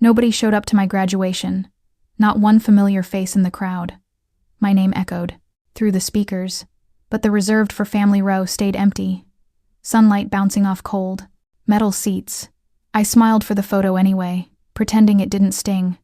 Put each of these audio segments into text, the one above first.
Nobody showed up to my graduation, not one familiar face in the crowd. My name echoed through the speakers, but the reserved for family row stayed empty. Sunlight bouncing off cold, metal seats. I smiled for the photo anyway, pretending it didn't sting.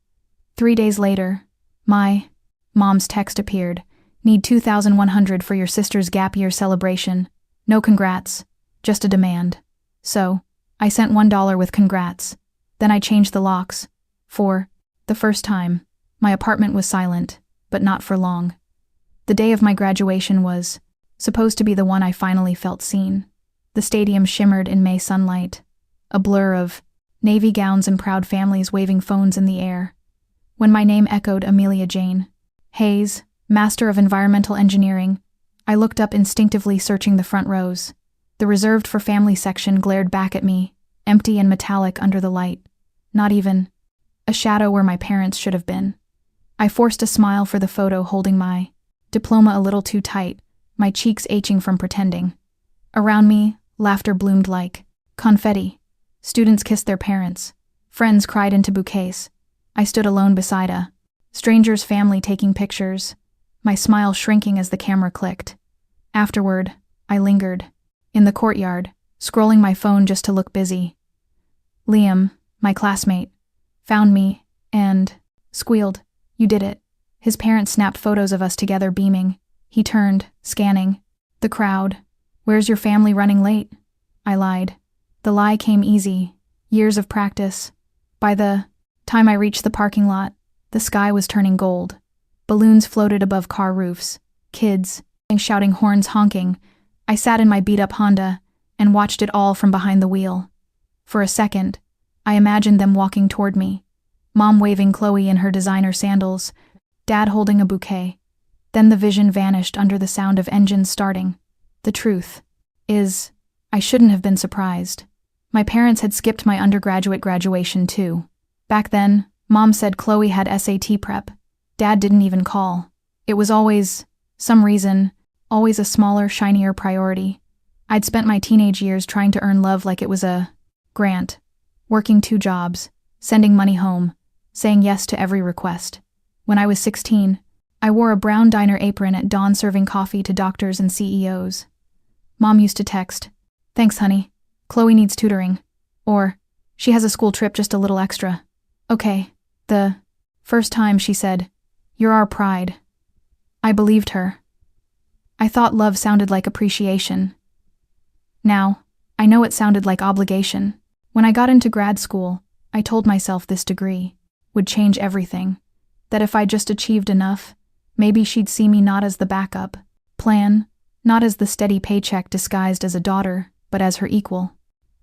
3 days later, my mom's text appeared. Need $2,100 for your sister's gap year celebration. No congrats, just a demand. So, I sent $1 with congrats. Then I changed the locks. For the first time, my apartment was silent, but not for long. The day of my graduation was supposed to be the one I finally felt seen. The stadium shimmered in May sunlight, a blur of navy gowns and proud families waving phones in the air. When my name echoed Amelia Jane Hayes, Master of Environmental Engineering, I looked up instinctively, searching the front rows. The reserved for family section glared back at me, empty and metallic under the light. Not even a shadow where my parents should have been. I forced a smile for the photo, holding my diploma a little too tight, my cheeks aching from pretending. Around me, laughter bloomed like confetti. Students kissed their parents. Friends cried into bouquets. I stood alone beside a stranger's family taking pictures, my smile shrinking as the camera clicked. Afterward, I lingered in the courtyard, scrolling my phone just to look busy. Liam, my classmate, found me and squealed, "You did it." His parents snapped photos of us together, beaming. He turned, scanning the crowd. "Where's your family running late?" I lied. The lie came easy, years of practice. By the time I reached the parking lot, the sky was turning gold. Balloons floated above car roofs, kids shouting, horns honking. I sat in my beat-up Honda and watched it all from behind the wheel. For a second, I imagined them walking toward me, Mom waving Chloe in her designer sandals, Dad holding a bouquet. Then the vision vanished under the sound of engines starting. The truth is, I shouldn't have been surprised. My parents had skipped my undergraduate graduation too. Back then, Mom said Chloe had SAT prep. Dad didn't even call. It was always, some reason, always a smaller, shinier priority. I'd spent my teenage years trying to earn love like it was a grant, working 2 jobs, sending money home, saying yes to every request. When I was 16, I wore a brown diner apron at dawn, serving coffee to doctors and CEOs. Mom used to text, "Thanks, honey. Chloe needs tutoring." Or, "She has a school trip, just a little extra." Okay. The first time she said, "You're our pride," I believed her. I thought love sounded like appreciation. Now, I know it sounded like obligation. When I got into grad school, I told myself this degree would change everything. That if I just achieved enough, maybe she'd see me not as the backup plan, not as the steady paycheck disguised as a daughter, but as her equal.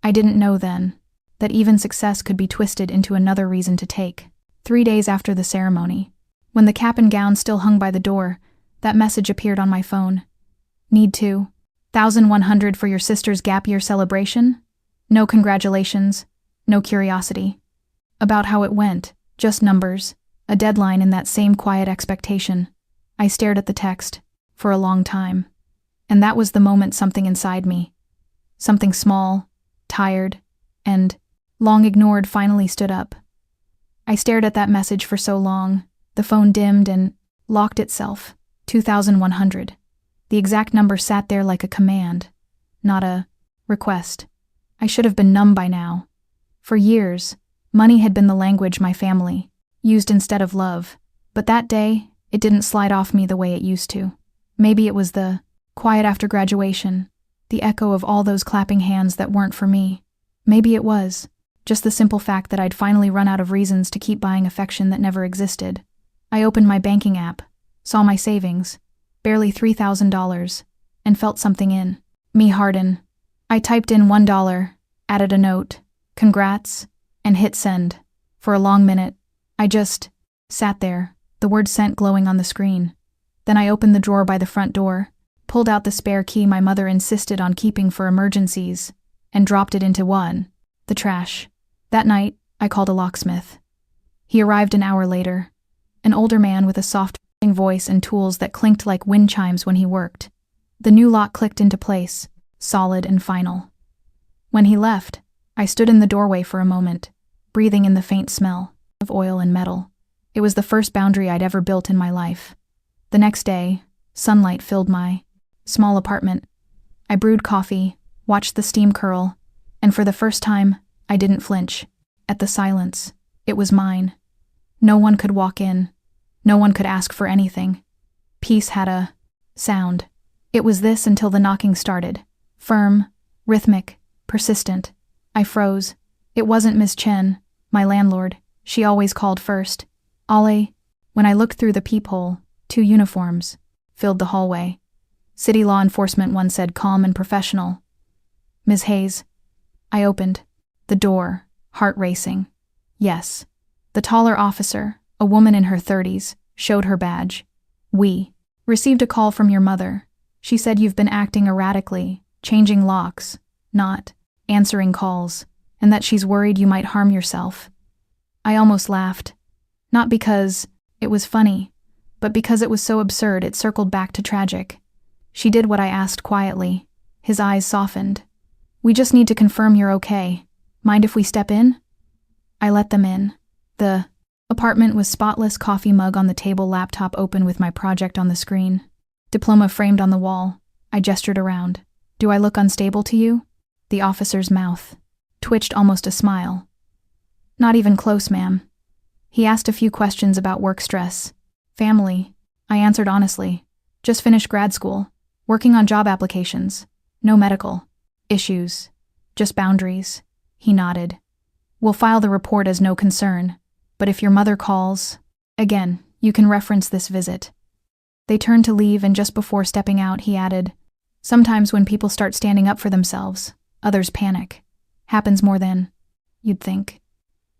I didn't know then that even success could be twisted into another reason to take. 3 days after the ceremony, when the cap and gown still hung by the door, that message appeared on my phone. Need $2,100 for your sister's gap year celebration? No congratulations, no curiosity about how it went, just numbers, a deadline, and that same quiet expectation. I stared at the text for a long time. And that was the moment something inside me, something small, tired, and long ignored, finally stood up. I stared at that message for so long, the phone dimmed and locked itself. 2,100. The exact number sat there like a command, not a request. I should have been numb by now. For years, money had been the language my family used instead of love, but that day, it didn't slide off me the way it used to. Maybe it was the quiet after graduation, the echo of all those clapping hands that weren't for me. Maybe it was just the simple fact that I'd finally run out of reasons to keep buying affection that never existed. I opened my banking app, saw my savings, barely $3,000, and felt something in me harden. I typed in $1, added a note, "Congrats," and hit send. For a long minute, I just sat there, the word sent glowing on the screen. Then I opened the drawer by the front door, pulled out the spare key my mother insisted on keeping for emergencies, and dropped it into the trash. That night, I called a locksmith. He arrived an hour later, an older man with a soft voice and tools that clinked like wind chimes when he worked. The new lock clicked into place, solid and final. When he left, I stood in the doorway for a moment, breathing in the faint smell. of oil and metal. It was the first boundary I'd ever built in my life. The next day, sunlight filled my small apartment. I brewed coffee, watched the steam curl, and for the first time, I didn't flinch. At the silence, it was mine. No one could walk in. No one could ask for anything. Peace had a sound. It was this until the knocking started. Firm, rhythmic, persistent. I froze. It wasn't Miss Chen, my landlord. She always called first. Ale. When I looked through the peephole, 2 uniforms filled the hallway. City law enforcement, one said, calm and professional. Ms. Hayes. I opened the door, heart racing. Yes. The taller officer, a woman in her 30s, showed her badge. We received a call from your mother. She said you've been acting erratically, changing locks, not answering calls, and that she's worried you might harm yourself. I almost laughed. Not because it was funny, but because it was so absurd it circled back to tragic. She did what I asked quietly. His eyes softened. We just need to confirm you're okay. Mind if we step in? I let them in. The apartment was spotless, coffee mug on the table, laptop open with my project on the screen. Diploma framed on the wall. I gestured around. Do I look unstable to you? The officer's mouth twitched, almost a smile. Not even close, ma'am. He asked a few questions about work stress. Family. I answered honestly. Just finished grad school. Working on job applications. No medical issues. Just boundaries. He nodded. We'll file the report as no concern. But if your mother calls, again, you can reference this visit. They turned to leave, and just before stepping out, he added, sometimes when people start standing up for themselves, others panic. Happens more than you'd think.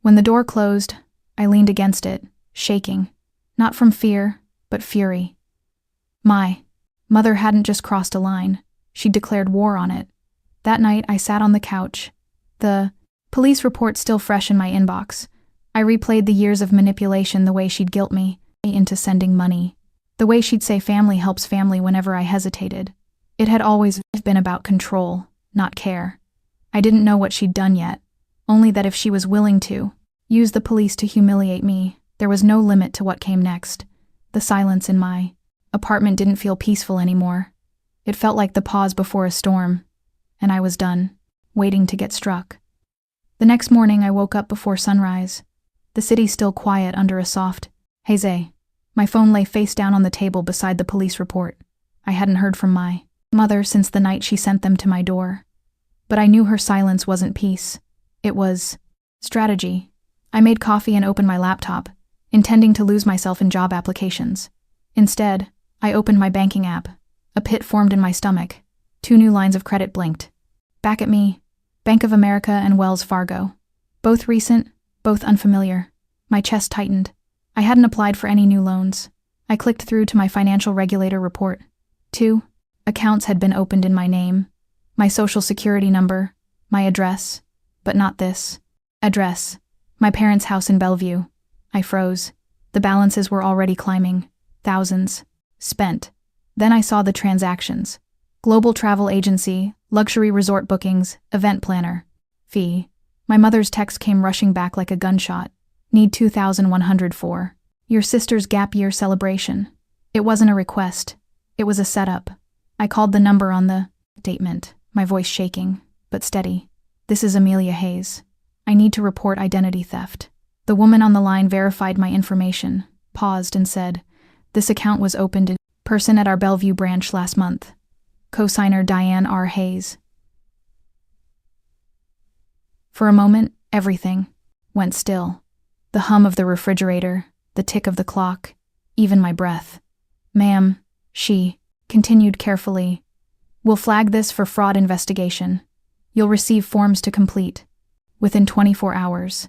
When the door closed, I leaned against it, shaking. Not from fear, but fury. My mother hadn't just crossed a line. She'd declared war on it. That night, I sat on the couch. The police report still fresh in my inbox. I replayed the years of manipulation, the way she'd guilt me into sending money. The way she'd say family helps family whenever I hesitated. It had always been about control, not care. I didn't know what she'd done yet, only that if she was willing to use the police to humiliate me, there was no limit to what came next. The silence in my apartment didn't feel peaceful anymore. It felt like the pause before a storm, and I was done, waiting to get struck. The next morning I woke up before sunrise. The city still quiet under a soft haze. My phone lay face down on the table beside the police report. I hadn't heard from my mother since the night she sent them to my door. But I knew her silence wasn't peace. It was strategy. I made coffee and opened my laptop, intending to lose myself in job applications. Instead, I opened my banking app. A pit formed in my stomach. 2 new lines of credit blinked. Back at me, Bank of America and Wells Fargo. Both recent, both unfamiliar. My chest tightened. I hadn't applied for any new loans. I clicked through to my financial regulator report. 2 accounts had been opened in my name. My social security number, my address, but not this address. My parents' house in Bellevue. I froze. The balances were already climbing. Thousands. Spent. Then I saw the transactions. Global travel agency, luxury resort bookings, event planner. Fee. My mother's text came rushing back like a gunshot. Need $2,100 for your sister's gap year celebration. It wasn't a request. It was a setup. I called the number on the statement, my voice shaking, but steady. This is Amelia Hayes. I need to report identity theft. The woman on the line verified my information, paused and said, this account was opened in person at our Bellevue branch last month. Co-signer Diane R. Hayes. For a moment, everything went still. The hum of the refrigerator, the tick of the clock, even my breath. Ma'am, she continued carefully, we'll flag this for fraud investigation. You'll receive forms to complete within 24 hours.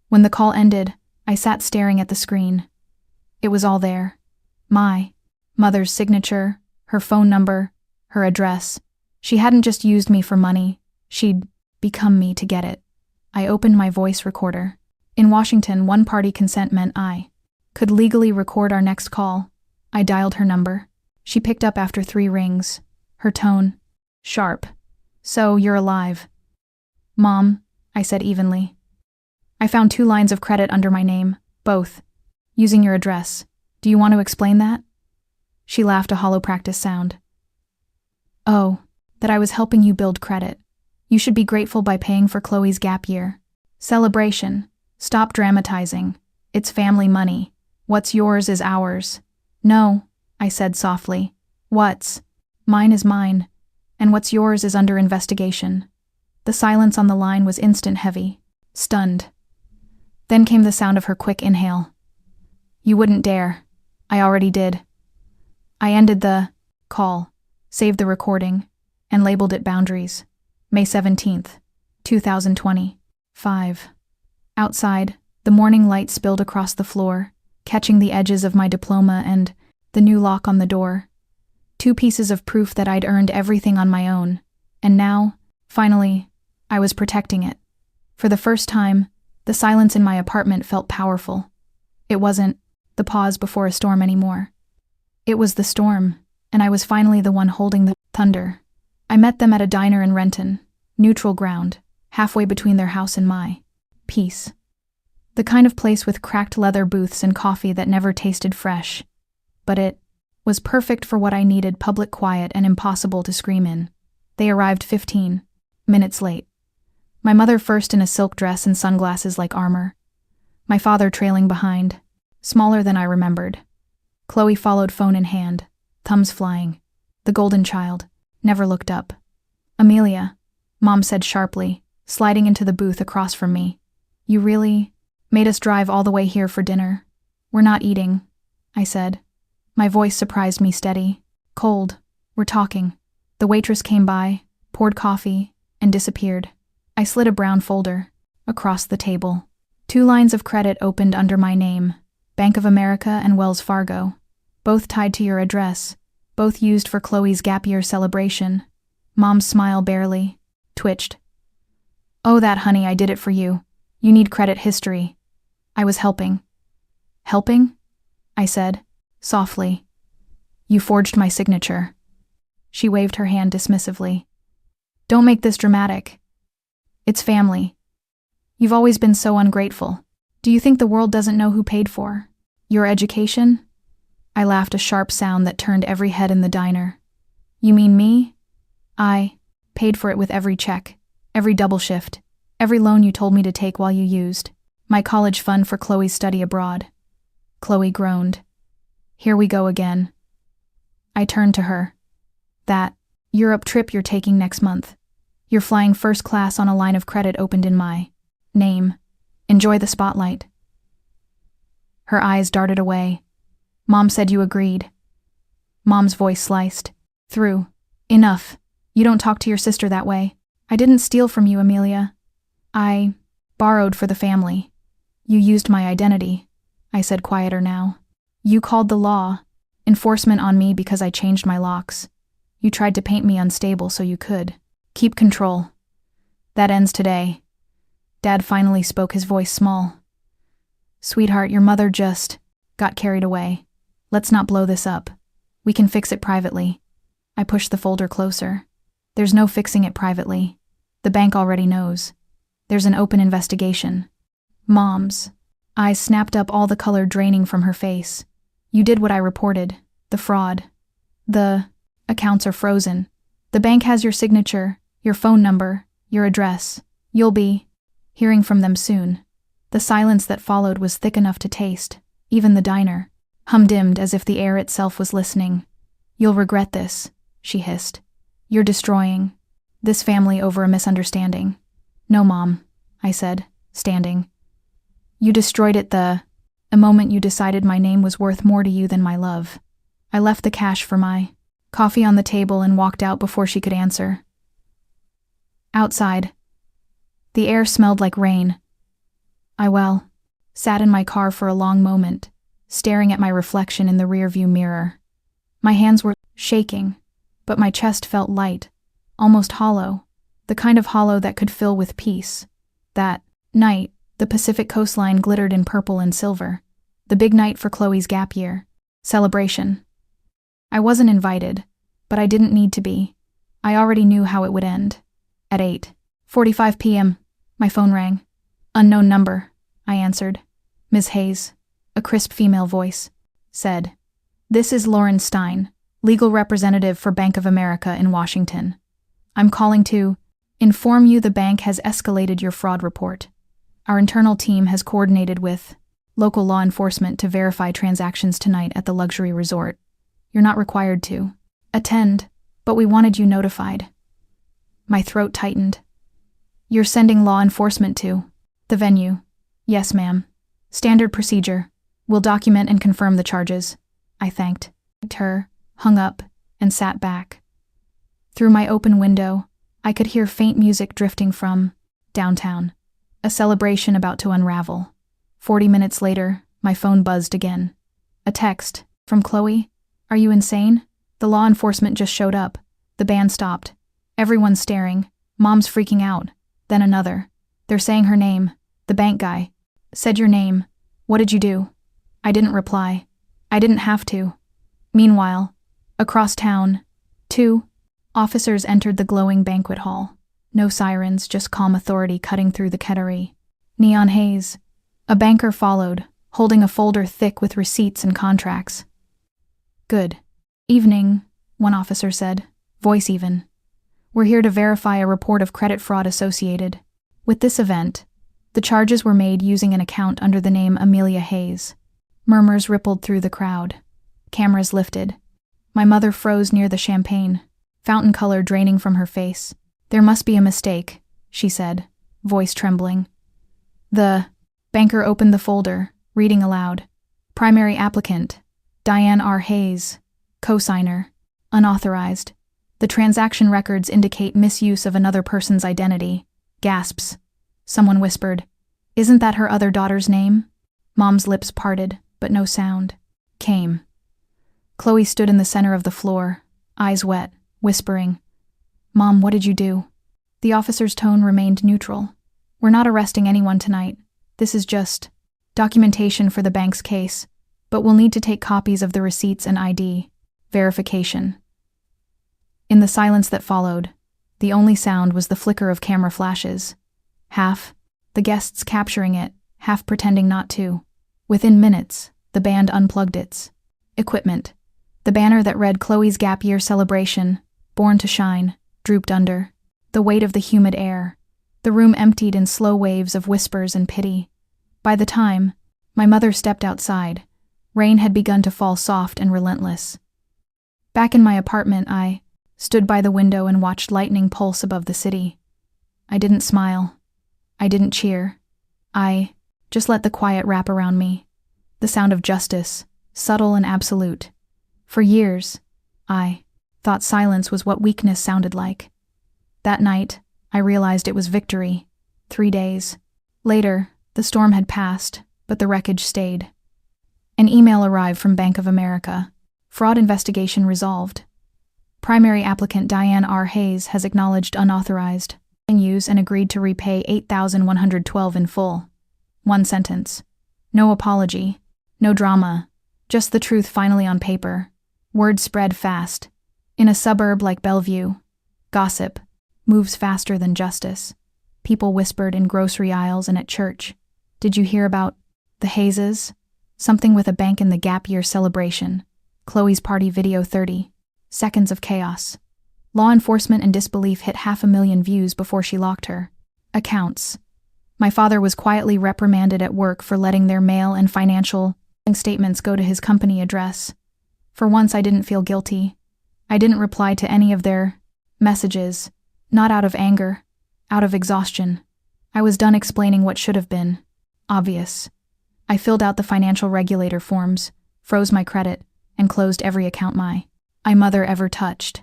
When the call ended, I sat staring at the screen. It was all there. My mother's signature, her phone number, her address. She hadn't just used me for money. She'd become me to get it. I opened my voice recorder. In Washington, one-party consent meant I could legally record our next call. I dialed her number. She picked up after 3 rings. Her tone sharp. So, you're alive. Mom, I said evenly. I found 2 lines of credit under my name, both using your address. Do you want to explain that? She laughed, a hollow practice sound. Oh, that I was helping you build credit. You should be grateful by paying for Chloe's gap year. Celebration. Stop dramatizing. It's family money. What's yours is ours. No, I said softly. What's mine is mine, and what's yours is under investigation. The silence on the line was instant, heavy, stunned. Then came the sound of her quick inhale. You wouldn't dare. I already did. I ended the call, saved the recording, and labeled it Boundaries. May 17th, 2025. Outside, the morning light spilled across the floor, catching the edges of my diploma and the new lock on the door. 2 pieces of proof that I'd earned everything on my own, and now, finally, I was protecting it. For the first time, the silence in my apartment felt powerful. It wasn't the pause before a storm anymore. It was the storm, and I was finally the one holding the thunder. I met them at a diner in Renton, neutral ground, halfway between their house and my peace. The kind of place with cracked leather booths and coffee that never tasted fresh. But it was perfect for what I needed, public quiet and impossible to scream in. They arrived 15 minutes late. My mother first in a silk dress and sunglasses like armor. My father trailing behind, smaller than I remembered. Chloe followed, phone in hand, thumbs flying. The golden child never looked up. Amelia, Mom said sharply, sliding into the booth across from me. You really made us drive all the way here for dinner. We're not eating, I said. My voice surprised me, steady. Cold. We're talking. The waitress came by, poured coffee, and disappeared. I slid a brown folder across the table. 2 lines of credit opened under my name, Bank of America and Wells Fargo, both tied to your address, both used for Chloe's gap year celebration. Mom's smile barely twitched. Oh, that, honey, I did it for you. You need credit history. I was helping. Helping? I said, softly. You forged my signature. She waved her hand dismissively. Don't make this dramatic. It's family. You've always been so ungrateful. Do you think the world doesn't know who paid for your education? I laughed, a sharp sound that turned every head in the diner. You mean me? I paid for it with every check, every double shift, every loan you told me to take while you used my college fund for Chloe's study abroad. Chloe groaned. Here we go again. I turned to her. That Europe trip you're taking next month. You're flying first class on a line of credit opened in my name. Enjoy the spotlight. Her eyes darted away. Mom said you agreed. Mom's voice sliced through. Enough. You don't talk to your sister that way. I didn't steal from you, Amelia. I borrowed for the family. You used my identity, I said, quieter now. You called the law enforcement on me because I changed my locks. You tried to paint me unstable so you could keep control. That ends today. Dad finally spoke, his voice small. Sweetheart, your mother just got carried away. Let's not blow this up. We can fix it privately. I pushed the folder closer. There's no fixing it privately. The bank already knows. There's an open investigation. Mom's eyes snapped up, all the color draining from her face. You did what I reported. The fraud. The accounts are frozen. The bank has your signature, your phone number, your address. You'll be hearing from them soon. The silence that followed was thick enough to taste. Even the diner hummed as if the air itself was listening. You'll regret this, she hissed. You're destroying this family over a misunderstanding. No, Mom, I said, standing. You destroyed it a moment you decided my name was worth more to you than my love. I left the cash for my coffee on the table and walked out before she could answer. Outside, the air smelled like rain. I sat in my car for a long moment, staring at my reflection in the rearview mirror. My hands were shaking, but my chest felt light, almost hollow, the kind of hollow that could fill with peace. That night, the Pacific coastline glittered in purple and silver. The big night for Chloe's gap year celebration. I wasn't invited, but I didn't need to be. I already knew how it would end. At 8:45 p.m., my phone rang. Unknown number. I answered. Ms. Hayes, a crisp female voice, said, "This is Lauren Stein, legal representative for Bank of America in Washington. I'm calling to inform you the bank has escalated your fraud report. Our internal team has coordinated with local law enforcement to verify transactions tonight at the luxury resort. You're not required to attend, but we wanted you notified." My throat tightened. "You're sending law enforcement to the venue?" "Yes, ma'am. Standard procedure. We'll document and confirm the charges." I thanked her, hung up, and sat back. Through my open window, I could hear faint music drifting from downtown, a celebration about to unravel. 40 minutes later, my phone buzzed again. A text from Chloe. "Are you insane? The law enforcement just showed up. The band stopped. Everyone's staring. Mom's freaking out." Then another. "They're saying her name. The bank guy said your name. What did you do?" I didn't reply. I didn't have to. Meanwhile, across town, 2 officers entered the glowing banquet hall. No sirens, just calm authority cutting through the Kettary. Neon haze. A banker followed, holding a folder thick with receipts and contracts. "Good evening," one officer said, voice even. "We're here to verify a report of credit fraud associated with this event. The charges were made using an account under the name Amelia Hayes." Murmurs rippled through the crowd. Cameras lifted. My mother froze near the champagne, fountain color draining from her face. "There must be a mistake," she said, voice trembling. The banker opened the folder, reading aloud. "Primary applicant, Diane R. Hayes. Co-signer, unauthorized. The transaction records indicate misuse of another person's identity." Gasps. Someone whispered, "Isn't that her other daughter's name?" Mom's lips parted, but no sound came. Chloe stood in the center of the floor, eyes wet, whispering, "Mom, what did you do?" The officer's tone remained neutral. "We're not arresting anyone tonight. This is just documentation for the bank's case, but we'll need to take copies of the receipts and ID verification." In the silence that followed, the only sound was the flicker of camera flashes. Half the guests capturing it, half pretending not to. Within minutes, the band unplugged its equipment. The banner that read Chloe's Gap Year Celebration, Born to Shine, drooped under the weight of the humid air. The room emptied in slow waves of whispers and pity. By the time my mother stepped outside, rain had begun to fall soft and relentless. Back in my apartment, I stood by the window and watched lightning pulse above the city. I didn't smile. I didn't cheer. I just let the quiet wrap around me. The sound of justice, subtle and absolute. For years, I thought silence was what weakness sounded like. That night, I realized it was victory. 3 days later, the storm had passed, but the wreckage stayed. An email arrived from Bank of America. Fraud investigation resolved. Primary applicant Diane R. Hayes has acknowledged unauthorized use and agreed to repay $8,112 in full. One sentence. No apology. No drama. Just the truth finally on paper. Word spread fast. In a suburb like Bellevue, gossip moves faster than justice. People whispered in grocery aisles and at church. "Did you hear about the Hayes? Something with a bank in the Gap Year celebration. Chloe's party video 30 seconds of chaos." Law enforcement and disbelief hit 500,000 views before she locked her accounts. My father was quietly reprimanded at work for letting their mail and financial statements go to his company address. For once, I didn't feel guilty. I didn't reply to any of their messages, not out of anger, out of exhaustion. I was done explaining what should have been obvious. I filled out the financial regulator forms, froze my credit, and closed every account my mother ever touched.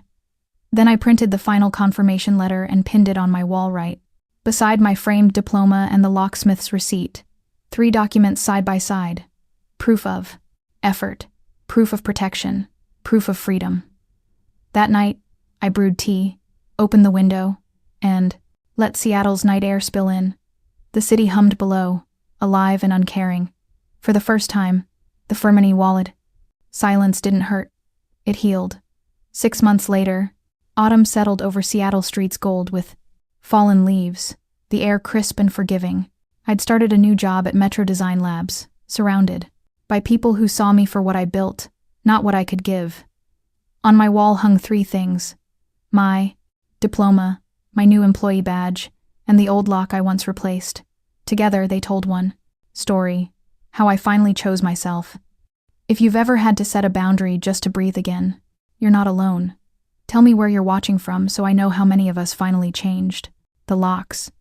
Then I printed the final confirmation letter and pinned it on my wall right beside my framed diploma and the locksmith's receipt. 3 documents side by side. Proof of effort, proof of protection, proof of freedom. That night, I brewed tea, opened the window, and let Seattle's night air spill in. The city hummed below, alive and uncaring. For the first time, the Fermini wallowed. Silence didn't hurt. It healed. 6 months later, autumn settled over Seattle streets gold with fallen leaves, the air crisp and forgiving. I'd started a new job at Metro Design Labs, surrounded by people who saw me for what I built, not what I could give. On my wall hung 3 things: my diploma, my new employee badge, and the old lock I once replaced. Together, they told one story: how I finally chose myself. If you've ever had to set a boundary just to breathe again, you're not alone. Tell me where you're watching from so I know how many of us finally changed. The locks.